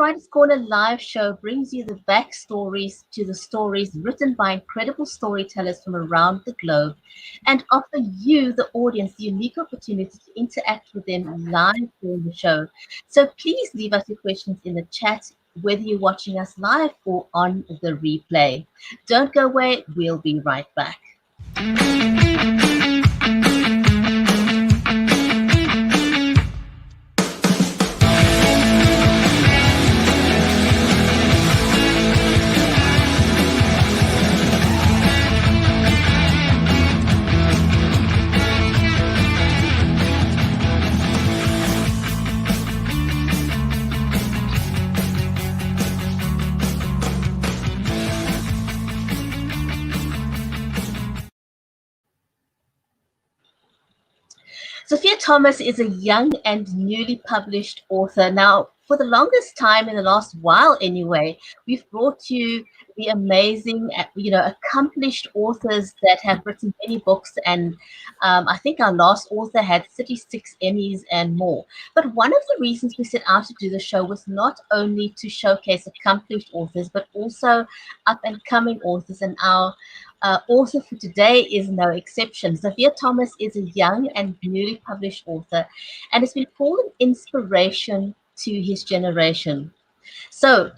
Writer's Corner live show brings you the backstories to the stories written by incredible storytellers from around the globe and offer you, the audience, the unique opportunity to interact with them live during the show. So please leave us your questions in the chat, whether you're watching us live or on the replay. Don't go away, we'll be right back. Xavier Thomas is a young and newly published author. Now, for the longest time, in the last while anyway, we've brought you the amazing, accomplished authors that have written many books. And I think our last author had 36 Emmys and more. But one of the reasons we set out to do the show was not only to showcase accomplished authors, but also up-and-coming authors. And our author for today is no exception. Xavier Thomas is a young and newly published author and has been called an inspiration to his generation. So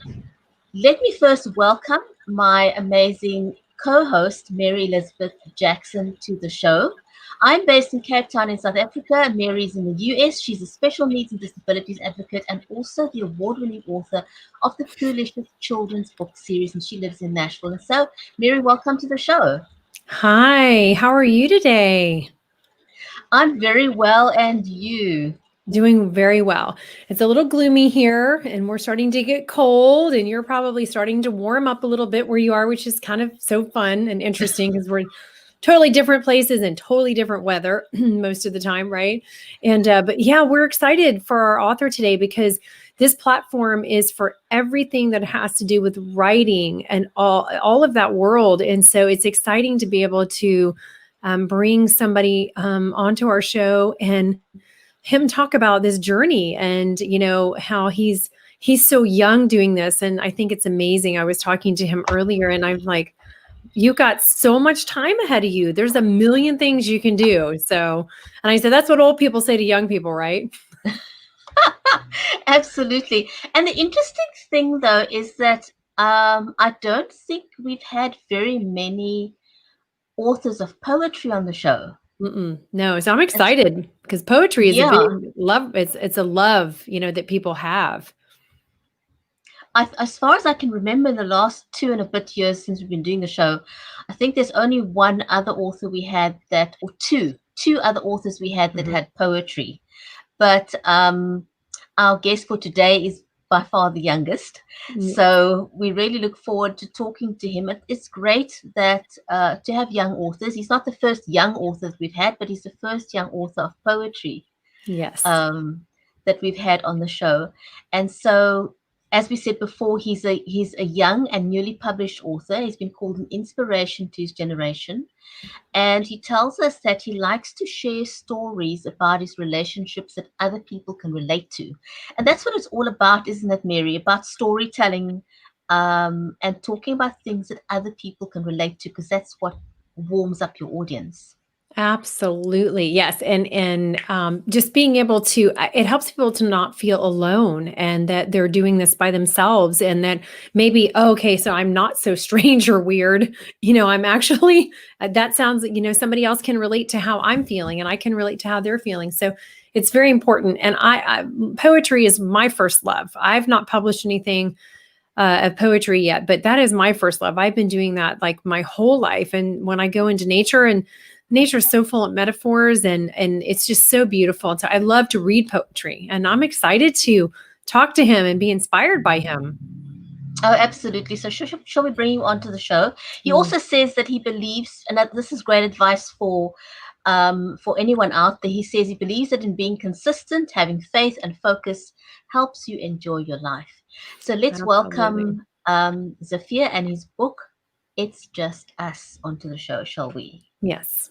let me first welcome my amazing co-host, Mary Elizabeth Jackson, to the show. I'm based in Cape Town in South Africa. Mary's in the US. She's a special needs and disabilities advocate and also the award-winning author of the Foolishest children's book series, and she lives in Nashville. And so, Mary, welcome to the show. Hi, how are you today? I'm very well, and you? Doing very well. It's a little gloomy here and we're starting to get cold and you're probably starting to warm up a little bit where you are, which is kind of so fun and interesting because we're in totally different places and totally different weather most of the time, right? And but yeah, we're excited for our author today because this platform is for everything that has to do with writing and all of that world. And so it's exciting to be able to bring somebody onto our show and him talk about this journey and, you know, how he's so young doing this. And I think it's amazing. I was talking to him earlier and I'm like, you got so much time ahead of you. There's a million things you can do. So, and I said, that's what old people say to young people, right? Absolutely. And the interesting thing, though, is that I don't think we've had very many authors of poetry on the show. No, so I'm excited because poetry is a Yeah. big love. It's a love, you know, that people have. As far as I can remember, in the last 2 and a bit years since we've been doing the show, I think there's only one other author we had that, or two other authors we had that had poetry. But our guest for today is by far the youngest. So we really look forward to talking to him. It's great that to have young authors. He's not the first young author we've had, but he's the first young author of poetry. Yes. That we've had on the show. And so, as we said before, he's a young and newly published author. He's been called an inspiration to his generation. And he tells us that he likes to share stories about his relationships that other people can relate to. And that's what it's all about, isn't it, Mary? About storytelling and talking about things that other people can relate to, because that's what warms up your audience. Absolutely. Yes. And just being able to, it helps people to not feel alone and that they're doing this by themselves and that maybe, oh, okay, so I'm not so strange or weird. You know, I'm actually, that sounds, you know, somebody else can relate to how I'm feeling and I can relate to how they're feeling. So it's very important. And poetry is my first love. I've not published anything of poetry yet, but that is my first love. I've been doing that like my whole life. And when I go into nature, and nature is so full of metaphors and it's just so beautiful. So I love to read poetry and I'm excited to talk to him and be inspired by him. Oh, absolutely. So shall we bring you onto the show? He also says that he believes, and that this is great advice for anyone out there. He says he believes that in being consistent, having faith and focus helps you enjoy your life. So let's welcome Xavier and his book, It's Just Us, onto the show, shall we? Yes.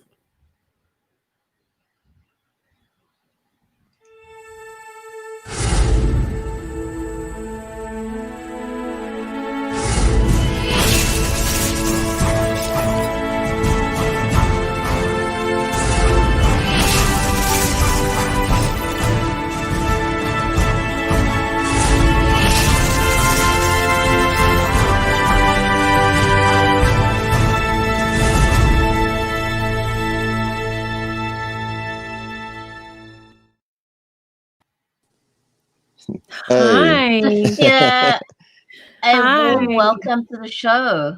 Hey. Hi. Cynthia, a warm Hi. welcome to the show.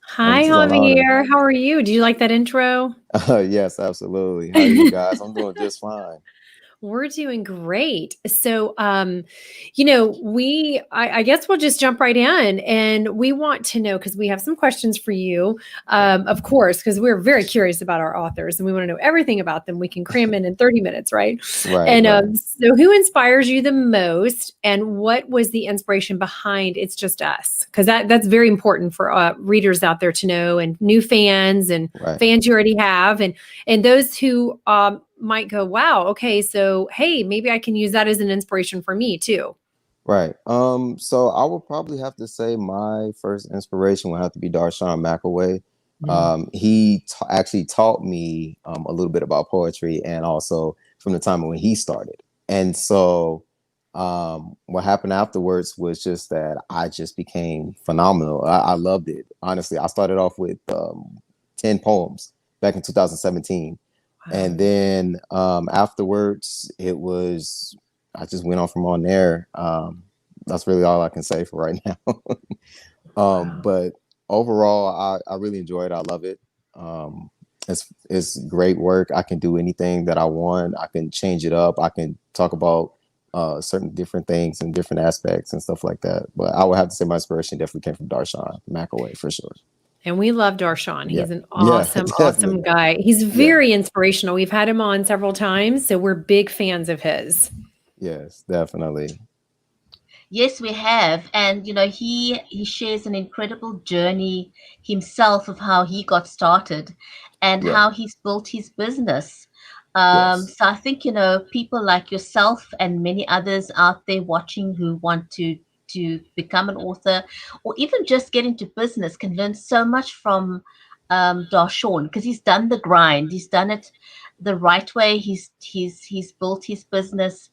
Hi, It's an honor. Javier. How are you? Do you like that intro? Yes, absolutely. How are you guys? I'm doing just fine. We're doing great. So, I guess we'll just jump right in and we want to know because we have some questions for you, of course, because we're very curious about our authors and we want to know everything about them. We can cram in 30 minutes, right? Right, And right, so, who inspires you the most and what was the inspiration behind It's Just Us? Because that's very important for readers out there to know and new fans and right, fans you already have. And those who might go, wow, okay, so hey, maybe I can use that as an inspiration for me too. right. So I would probably have to say my first inspiration would have to be Darshawn McAway. Mm. He actually taught me a little bit about poetry, and also from the time when he started. And so what happened afterwards was just that I just became phenomenal. I loved it. Honestly, I started off with 10 poems back in 2017. Wow. And then afterwards, I just went on from on there. That's really all I can say for right now. Wow. But overall, I really enjoy it. I love it. Um, it's great work. I can do anything that I want. I can change it up. I can talk about certain different things and different aspects and stuff like that. But I would have to say my inspiration definitely came from Darshawn McAway for sure. And we love Darshawn. Yeah. He's an Yeah, awesome, awesome definitely. guy. He's Yeah. very inspirational. We've had him on several times, so we're big fans of his. Yes, definitely. Yes, we have, and he shares an incredible journey himself of how he got started, and Yeah. how he's built his business. Yes. So I think people like yourself and many others out there watching who want to become an author or even just get into business can learn so much from Darshawn because he's done the grind. He's done it the right way. He's built his business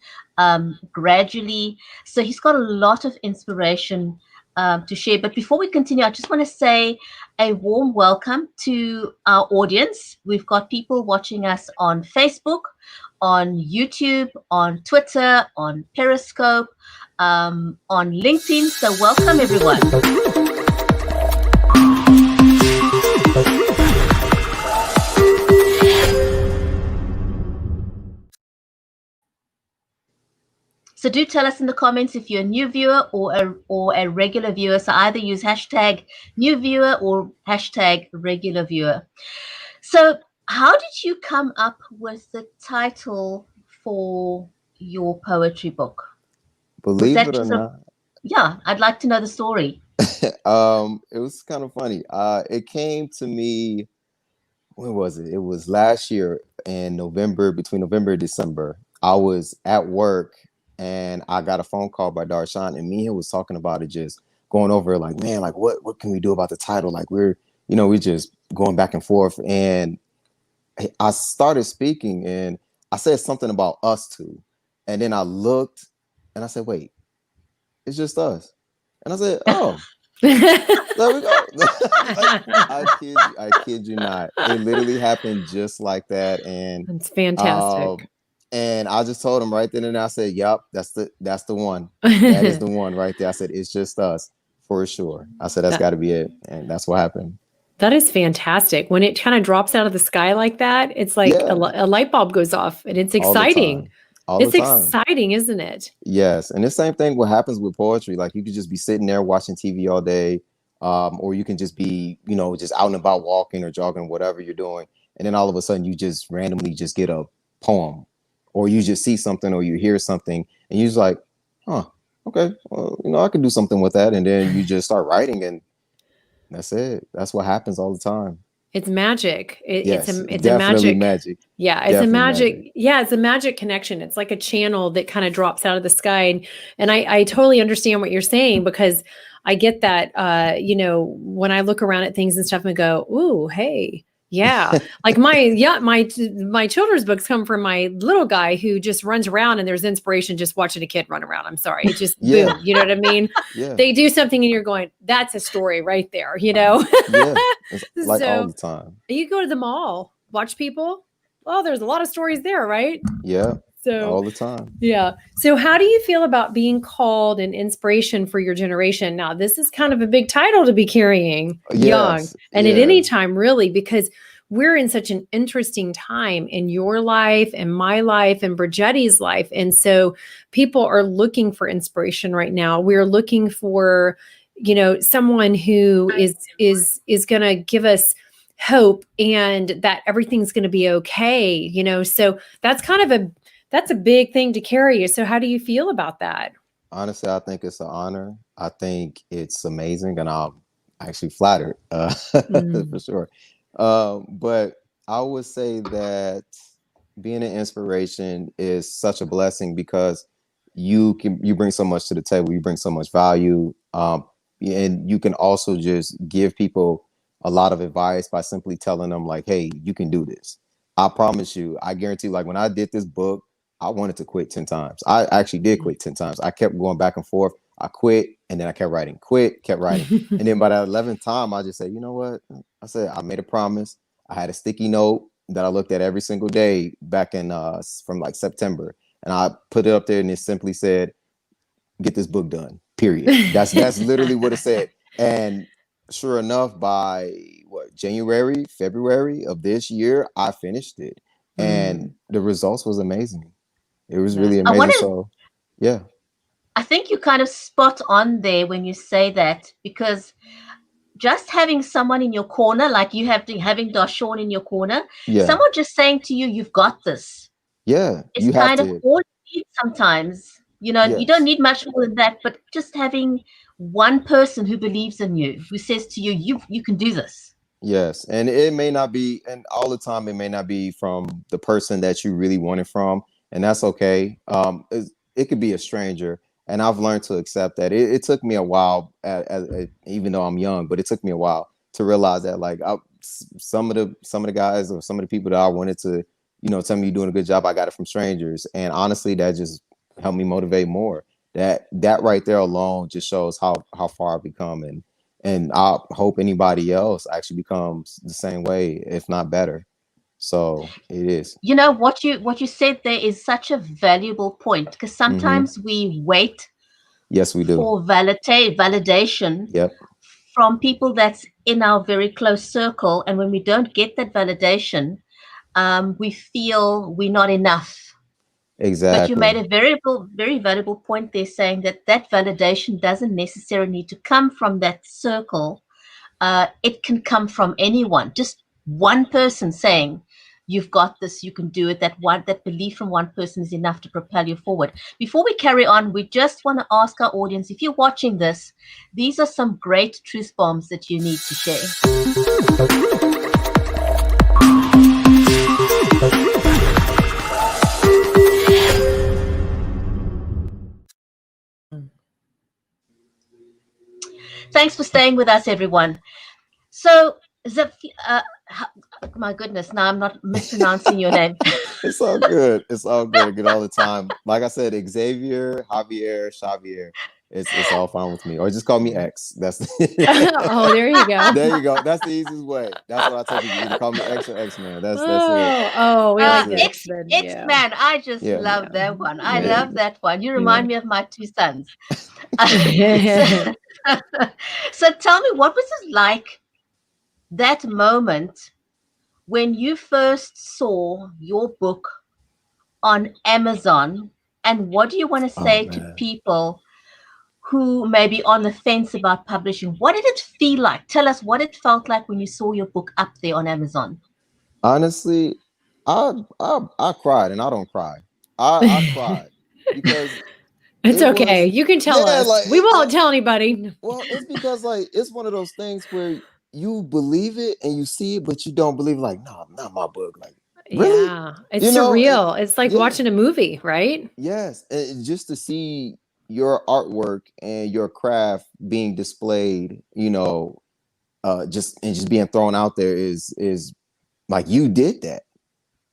gradually, so he's got a lot of inspiration to share. But before we continue, I just want to say a warm welcome to our audience. We've got people watching us on Facebook, on YouTube, on Twitter, on Periscope, on LinkedIn. So welcome, everyone. So do tell us in the comments if you're a new viewer or a regular viewer. So either use hashtag new viewer or hashtag regular viewer. So how did you come up with the title for your poetry book? Was Believe that it or just a not, yeah? I'd like to know the story. it was kind of funny. It came to me, when was it? It was last year in November, between November and December. I was at work and I got a phone call by Darshan, and me and him was talking about it, just going over like, man, like what can we do about the title? Like we're just going back and forth. And I started speaking and I said something about us two. And then I looked and I said, wait, it's just us. And I said, oh, there we go. I kid you not. It literally happened just like that. And That's um fantastic. and I just told him right then and I said, yep, that's the one. That is the one right there. I said, it's just us for sure. I said that's That gotta be it. And that's what happened. that is fantastic. When it kind of drops out of the sky like that, it's like Yeah, a light bulb goes off and it's all the exciting. time. All the It's time. exciting, isn't it? Yes, and the same thing what happens with poetry. Like you could just be sitting there watching TV all day, or you can just be, just out and about walking or jogging, whatever you're doing, and then all of a sudden you just randomly just get a poem, or you just see something or you hear something, and you're just like, huh, okay, well, I could do something with that, and then you just start writing, and that's it. That's what happens all the time. It's magic. Yes, It's a definitely magic. magic. Yeah, it's a Definitely magic. magic. Yeah, it's a magic connection. It's like a channel that kind of drops out of the sky, and I totally understand what you're saying because I get that. When I look around at things and stuff and go, "Ooh, hey." Yeah, like my children's books come from my little guy who just runs around and there's inspiration just watching a kid run around. I'm sorry, it just Yeah, boom. You know what I mean? yeah, They do something and you're going, that's a story right there. yeah. It's like all So the time. you go to the mall, watch people. Well, there's a lot of stories there, right? Yeah. So all the time. yeah. So how do you feel about being called an inspiration for your generation? Now, this is kind of a big title to be carrying young Yes, and at any yeah. time, really, because we're in such an interesting time in your life and my life and Bridgetti's life. And so people are looking for inspiration right now. We're looking for, someone who is going to give us hope and that everything's going to be okay, So that's a big thing to carry. So how do you feel about that? Honestly, I think it's an honor. I think it's amazing, and I'm actually flattered, Mm, for sure. But I would say that being an inspiration is such a blessing because you bring so much to the table. You bring so much value, and you can also just give people a lot of advice by simply telling them like, "Hey, you can do this." I promise you. I guarantee. Like when I did this book, I wanted to quit 10 times. I actually did quit 10 times. I kept going back and forth. I quit and then I kept writing, quit, kept writing. And then by the 11th time, I just said, you know what? I said, I made a promise. I had a sticky note that I looked at every single day back in from like September. And I put it up there and it simply said, get this book done. Period. That's literally what it said. And sure enough, by January, February of this year, I finished it. And Mm, the results was amazing. It was really that's I want amazing. to So yeah, I think you kind of spot on there when you say that, because just having someone in your corner, like you have to, having Darshawn in your corner, yeah, someone just saying to you, "You've got this," yeah. is You have kind of to. all you need sometimes. You don't Yes. need much more than that, but just having one person who believes in you, who says to you, "You can do this." Yes, and it may not be, and all the time it may not be from the person that you really want it from, and that's okay. It could be a stranger, and I've learned to accept that. It took me a while, even though I'm young, but it took me a while to realize that, like, some of the guys or some of the people that I wanted to, tell me you're doing a good job, I got it from strangers, and honestly, that just helped me motivate more. That right there alone just shows how far I've become, and I hope anybody else actually becomes the same way, if not better. So it is. What you said there is such a valuable point, because Mm-hmm. sometimes we wait Yes, we do. for validation Yep. from people that's in our very close circle, and when we don't get that validation, we feel we're not enough. But you made Exactly. a very valuable point there, saying that that validation doesn't necessarily need to come from that circle. It can come from anyone. Just one person saying, "You've got this, you can do it." That belief from one person is enough to propel you forward. Before we carry on, we just want to ask our audience, if you're watching this, these are some great truth bombs that you need to share. Thanks for staying with us, everyone. So, Zip, uh, my goodness, now I'm not mispronouncing your name. It's all good. It's all good. I get all the time. Like I said, Xavier, Javier, Xavier. It's all fine with me. Or just call me X. That's oh, there you go. there you go. That's the easiest way. That's what I tell people. Either call me X or X Man. That's it. We That's like it. X X then. X Yeah. Man, I just Yeah. love Yeah. that one. I Yeah. love that one. You Yeah. remind me of my two sons. so, Yeah. so tell me, what was it like, that moment when you first saw your book on Amazon, and what do you want to Oh say to man. people who may be on the fence about publishing? What did it feel like? Tell us what it felt like when you saw your book up there on Amazon. Honestly, I cried and I don't cry. I cried because It's it okay. was You can tell yeah, us. like We won't tell anybody. well, it's because like it's one of those things where you believe it and you see it, but you don't believe like, no, not my book. Like, really? Yeah. It's surreal. It's like Yeah, watching a movie, right? yes. And just to see your artwork and your craft being displayed, just being thrown out there is like you did that.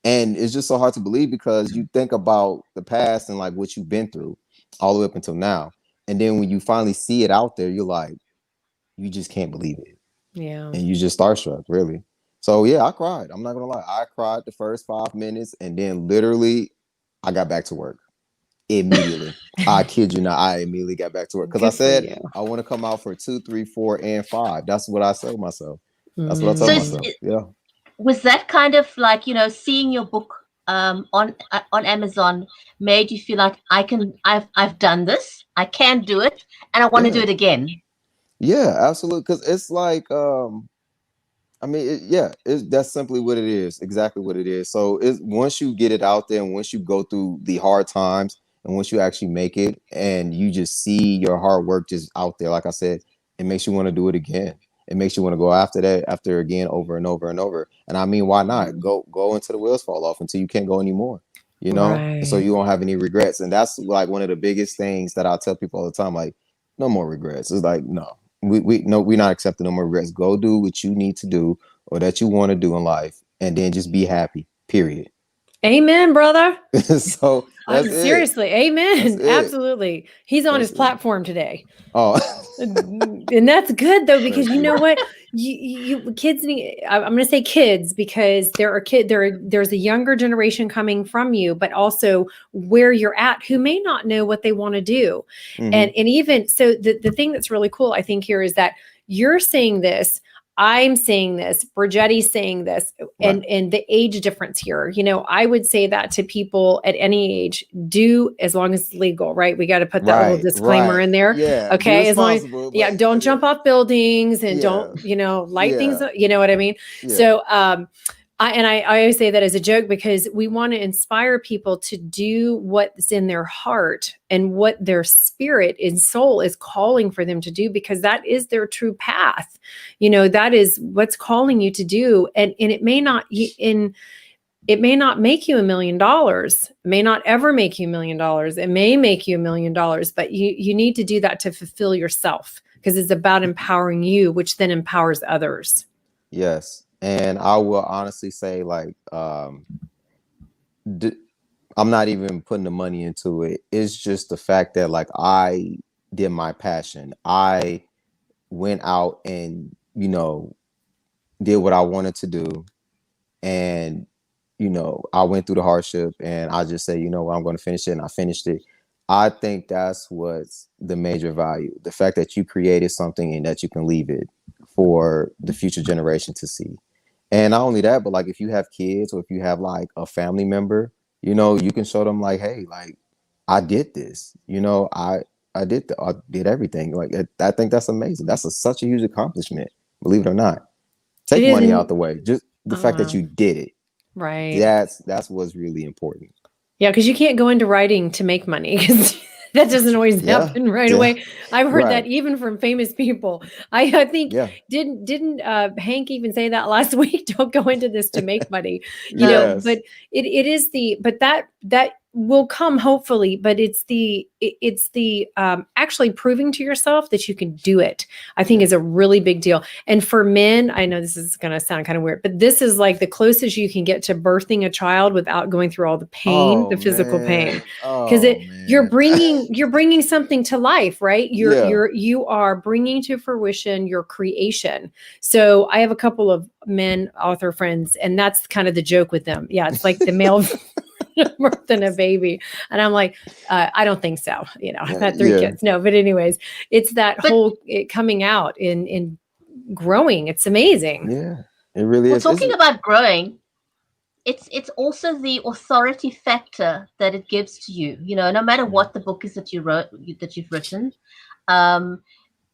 And it's just so hard to believe because you think about the past and like what you've been through all the way up until now. And then when you finally see it out there, you're like, you just can't believe it. Yeah. And you just starstruck, really. So yeah, I cried. I'm not gonna lie. I cried the first 5 minutes and then literally I got back to work immediately. I kid you not, I immediately got back to work because I Good for said you. I want to come out for 2, 3, 4, and 5. That's what I told myself. That's what I So told is, myself. Yeah. was that kind of like, seeing your book on Amazon made you feel like I've done this, I can do it, and I want to do Yeah. it again? Yeah, absolutely. Because it's like, I mean, that's simply what it is. Exactly what it is. So it's once you get it out there, and once you go through the hard times, and once you actually make it, and you just see your hard work just out there, like I said, it makes you want to do it again. It makes you want to go after that, after again, over and over and over. And I mean, why not go until the wheels fall off until you can't go anymore? You know, and so Right. you won't have any regrets. And that's like one of the biggest things that I tell people all the time. Like, no more regrets. It's like, no, we're not accepting no more regrets. Go do what you need to do or that you want to do in life, and then just be happy. Period. Amen, brother. So that's it. Seriously, That's amen. it. Absolutely. He's on That's his it. platform today. Oh, And that's good though, because thank you you. know what, you kids need, I'm going to say kids because there's a younger generation coming from you, but also where you're at who may not know what they want to do. Mm-hmm. And even so, the thing that's really cool, I think, here is that you're saying this, I'm saying this, Brigetti's saying this, Right. and the age difference here. I would say that to people at any age, do as long as it's legal, right? We got to put that little Right. disclaimer Right. in there. Yeah. Be Okay. As long as, responsible, yeah, but don't yeah. jump off buildings and Yeah. don't, light things Yeah. up, you know what I mean? Yeah. So, I always say that as a joke because we want to inspire people to do what's in their heart and what their spirit and soul is calling for them to do, because that is their true path. That is what's calling you to do. And it may not it may not make you $1 million, it may not ever make you $1 million. It may make you $1 million, but you need to do that to fulfill yourself, because it's about empowering you, which then empowers others. Yes. And I will honestly say, like, I'm not even putting the money into it. It's just the fact that, like, I did my passion. I went out and, did what I wanted to do. And, I went through the hardship, and I just said, I'm going to finish it. And I finished it. I think that's what's the major value. The fact that you created something and that you can leave it for the future generation to see. And not only that, but like if you have kids or if you have like a family member, you can show them like, hey, like I did this, I did everything. Like I think that's amazing. That's such a huge accomplishment, believe it or not. It Take is. money out the way. Just the Oh, fact that wow. you did it. Right. That's what's really important. Yeah, because you can't go into writing to make money, because that doesn't always Yeah. happen right Yeah. away. I've heard that Right. even from famous people. I think Yeah. didn't Hank even say that last week? Don't go into this to make money, Yes. But it is that will come hopefully, but it's the actually proving to yourself that you can do it. I think Yeah. is a really big deal. And for men, I know this is going to sound kind of weird, but this is like the closest you can get to birthing a child without going through all the pain, Oh the physical pain. man. Because Oh you're man. bringing something to life, right? Yeah. You are bringing to fruition your creation. So I have a couple of men author friends, and that's kind of the joke with them. Yeah, it's like the male birthing a baby, and I'm like, I don't think so. I've had 3 Yeah. kids. No, but anyways, it's that But whole coming out in growing. It's amazing. Yeah. It really well, is. It's talking about growing, it's also the authority factor that it gives to you. No matter what the book is that you've written, um,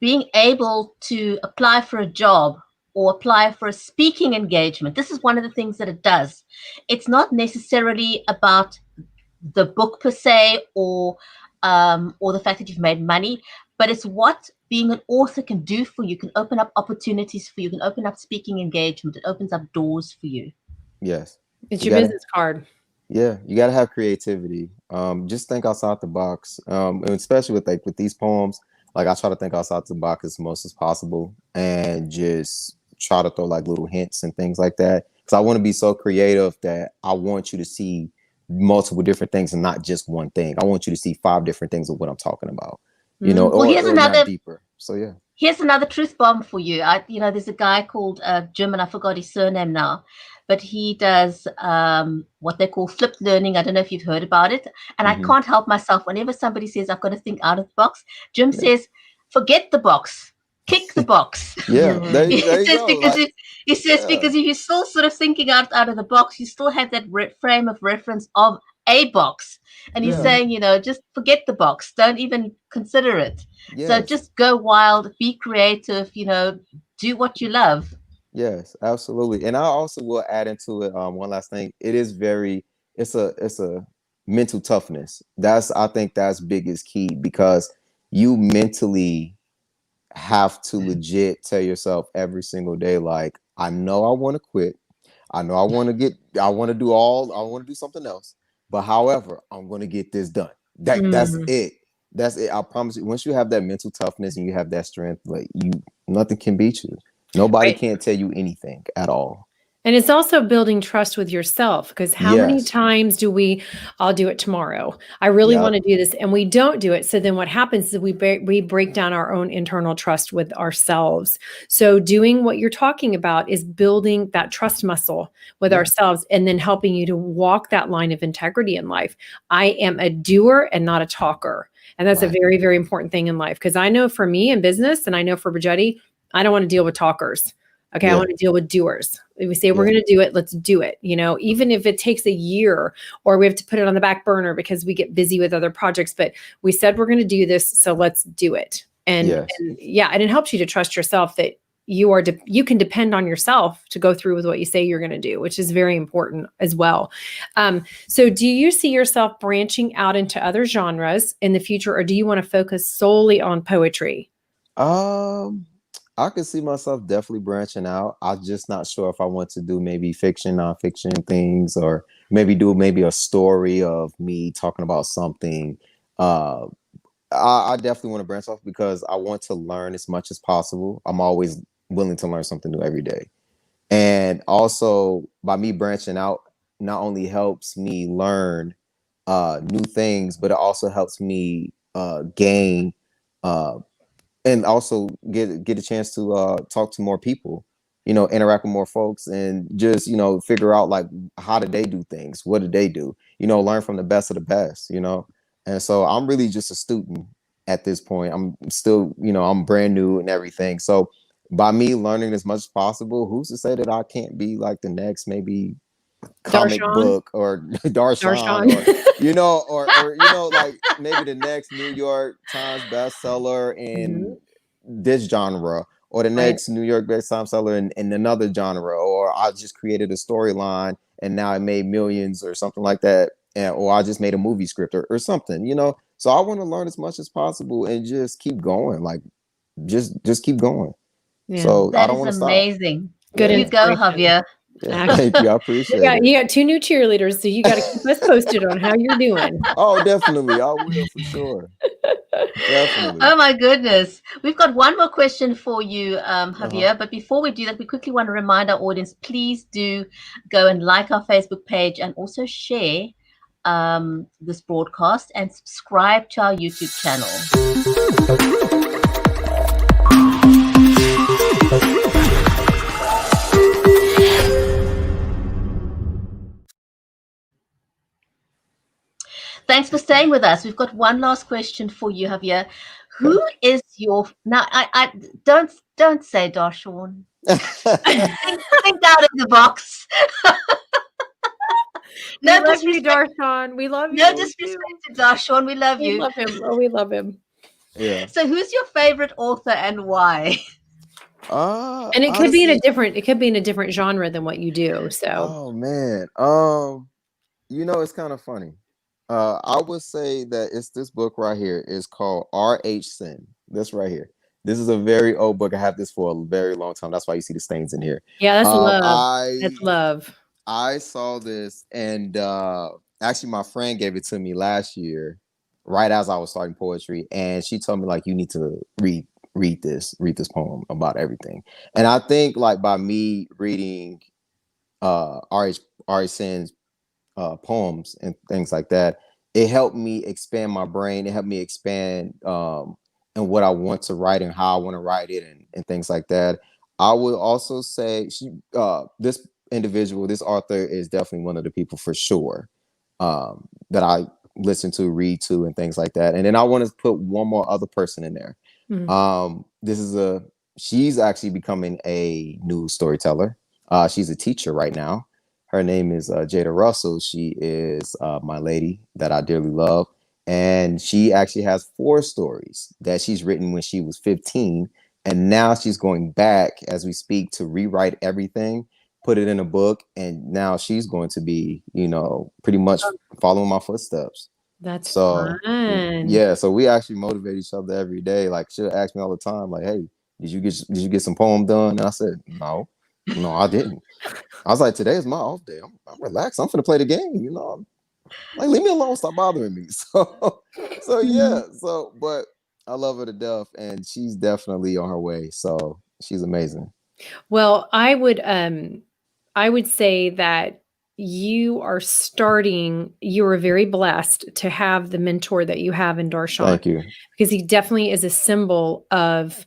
being able to apply for a job or apply for a speaking engagement. This is one of the things that it does. It's not necessarily about the book per se, or the fact that you've made money, but it's what being an author can do for you. Can open up opportunities for you, can open up speaking engagement. It opens up doors for you. Yes. It's You your gotta business card. Yeah, you gotta have creativity. Just think outside the box. And especially with these poems, like I try to think outside the box as most as possible and just try to throw like little hints and things like that. Because I want to be so creative that I want you to see multiple different things and not just one thing. I want you to see 5 different things of what I'm talking about. Mm. Well, Or not deeper. So yeah. Here's another truth bomb for you. There's a guy called Jim, and I forgot his surname now. but he does what they call flipped learning. I don't know if you've heard about it. And I Hmm. can't help myself. Whenever somebody says I've got to think out of the box, Jim Yeah. says, forget the box, kick the box. Yeah. Mhm. He There you says go. because Like, he says yeah. because if you're still sort of thinking out of the box, you still have that frame of reference of a box. And he's Yeah. Mhm. saying, just forget the box. Don't even consider it. So Yes. just go wild, be creative, do what you love. Yes, absolutely. And I also will add into it one last thing. It is very it's a mental toughness. I think that's biggest key because you mentally have to legit tell yourself every single day, like, I know I want to quit. I know I want to I want to do something else. But however, I'm going to get this done. That's Mhm. it. That's it. I promise you. Once you have that mental toughness and you have that strength, like nothing can beat you. Nobody Right. can't tell you anything at all. And it's also building trust with yourself because how many Yes. times I'll do it tomorrow. I really want Yep. to do this and we don't do it. So then what happens is we break down our own internal trust with ourselves. So doing what you're talking about is building that trust muscle with Yeah. ourselves and then helping you to walk that line of integrity in life. I am a doer and not a talker. And that's a Right. very, very important thing in life because I know for me in business and I know for Bajeti, I don't want to deal with talkers. Okay, I Yeah. want to deal with doers. If we say we're Yeah. going to do it, let's do it. Even if it takes a year or we have to put it on the back burner because we get busy with other projects, but we said we're going to do this, so let's do it. And Yes. and yeah, and it helps you to trust yourself that you can depend on yourself to go through with what you say you're going to do, which is very important as well. So do you see yourself branching out into other genres in the future, or do you want to focus solely on poetry? Um, I could see myself definitely branching out. I'm just not sure if I want to do maybe fiction, nonfiction things, or maybe do maybe a story of me talking about something. Uh, I definitely want to branch off because I want to learn as much as possible. I'm always willing to learn something new every day. And also by me branching out, not only helps me learn new things, but it also helps me gain uh, and also get a chance to talk to more people, interact with more folks, and just figure out like how did they do things, what did they do, learn from the best of the best. And so I'm really just a student at this point. I'm still, I'm brand new and everything. So by me learning as much as possible, who's to say that I can't be like the next maybe comic Darshan? book or Darshan, Darshan. or like maybe the next New York Times bestseller in Mhm. this genre, or the Right. next New York Times seller in another genre, or I just created a storyline and now I made millions or something like that, or I just made a movie script or something. So I want to learn as much as possible and just keep going, like just keep going. Yeah. So I That don't is want to stop. amazing. Good Yeah, You go, inspiration. Javier. yeah. Excellent. Thank you. I You appreciate got it. you got 2 new cheerleaders, so you gotta keep us posted on how you're doing. Oh, definitely. I will for sure. Definitely. Oh my goodness. We've got one more question for you, Uh-huh. Javier. But before we do that, we quickly want to remind our audience, please do go and like our Facebook page and also share this broadcast and subscribe to our YouTube channel. Thanks for staying with us. We've got one last question for you, Javier. Okay. Who is your now? I don't say Darshan. Think out of the box. We No love you, disrespect. Darshan. We love No you. disrespect to Darshan. We love We you. love him. Oh, we love him. Yeah. So, who's your favorite author and why? And Honestly, it could be in a different genre than what you do. So oh man. It's kind of funny. I would say that it's this book right here. It's called R.H. Sin. This right here. This is a very old book. I have this for a very long time. That's why you see the stains in here. yeah, that's Um, love. That's I love. I saw this, and actually my friend gave it to me last year, right as I was starting poetry, and she told me like you need to read this poem about everything. And I think like by me reading R.H. Sin's poems and things like that, it helped me expand my brain. It helped me expand and what I want to write and how I want to write it, and things like that. I would also say this individual, this author is definitely one of the people for sure that I listen to, read to, and things like that. And then I want to put one more other person in there. This is she's actually becoming a new storyteller. She's a teacher right now. Her name is Jada Russell. She is my lady that I dearly love. And she actually has 4 stories that she's written when she was 15. And now she's going back as we speak to rewrite everything, put it in a book. And now she's going to be, pretty much following my footsteps. That's So fun. yeah, so we actually motivate each other every day. Like she'll ask me all the time, like, "Hey, did you get some poem done?" And I said, "No, I didn't." I was like, "Today is my off day. I'm relaxed. I'm finna play the game. Like leave me alone. Stop bothering me." So yeah. So, but I love her to death, and she's definitely on her way. So she's amazing. Well, I would say that you are very blessed to have the mentor that you have in Darshan. Thank you. Because he definitely is a symbol of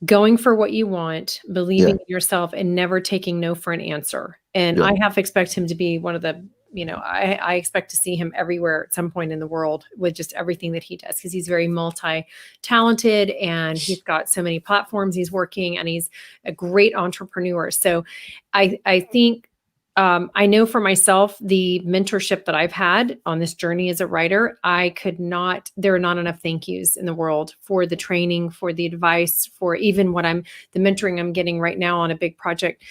going for what you want, believing in yourself, and never taking no for an answer. And I half expect him to be one of the, I expect to see him everywhere at some point in the world with just everything that he does, because he's very multi-talented and he's got so many platforms he's working, and he's a great entrepreneur. So I think, I know for myself, the mentorship that I've had on this journey as a writer, there are not enough thank yous in the world for the training, for the advice, for even the mentoring I'm getting right now on a big project.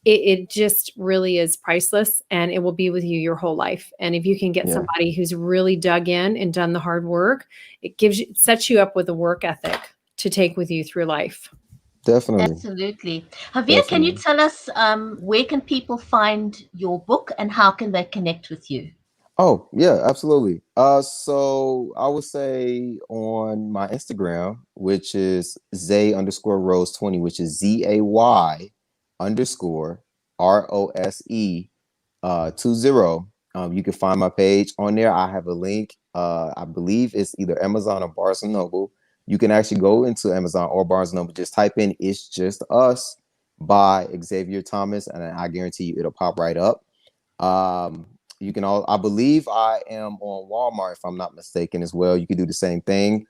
It just really is priceless, and it will be with you your whole life. And if you can get somebody who's really dug in and done the hard work, it sets you up with a work ethic to take with you through life. Definitely. Absolutely. Javier, can you tell us where can people find your book and how can they connect with you? Oh, yeah, absolutely. So I would say on my Instagram, which is Zay_Rose20, which is ZAY_ROSE 20. You can find my page on there. I have a link. I believe it's either Amazon or Barnes and Noble. You can actually go into Amazon or Barnes and Noble. Just type in "It's Just Us" by Xavier Thomas, and I guarantee you it'll pop right up. You can I believe I am on Walmart, if I'm not mistaken, as well. You can do the same thing.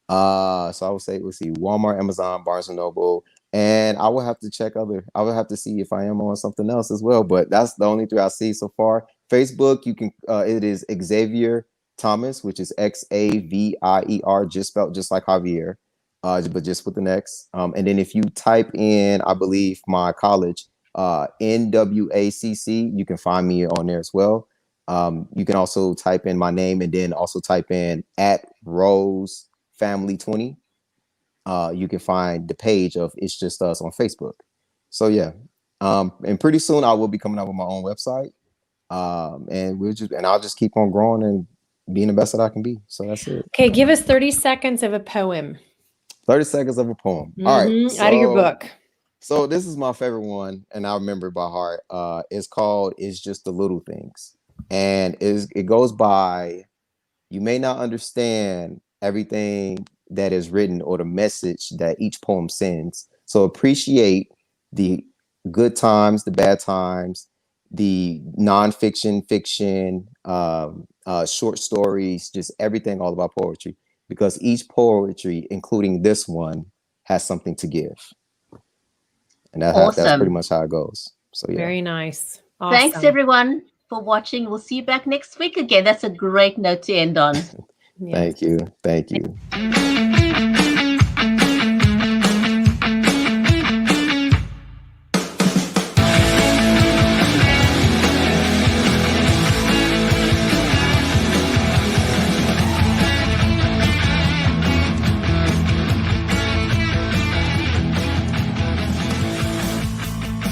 So I would say, let's see, Walmart, Amazon, Barnes and Noble, and I will have to I will have to see if I am on something else as well. But that's the only 3 I see so far. Facebook, you can, it is Xavier Thomas, which is Xavier, just spelled just like Javier, but just with an X. And then if you type in, I believe my college, NWACC, you can find me on there as well. You can also type in my name and then also type in @RoseFamily20. You can find the page of It's Just Us on Facebook. So yeah. And pretty soon I will be coming out with my own website. And I'll just keep on growing and being the best that I can be. So that's it. Okay, give us 30 seconds of a poem. 30 seconds of a poem. All right. Out of your book. So this is my favorite one, and I remember it by heart. It's called "It's Just the Little Things." And it goes by, you may not understand everything that is written or the message that each poem sends. So appreciate the good times, the bad times, the nonfiction, fiction, short stories, just everything all about poetry. Because each poetry, including this one, has something to give. And that's pretty much how it goes. So yeah. Very nice. Awesome. Thanks everyone for watching. We'll see you back next week again. That's a great note to end on. Thank you.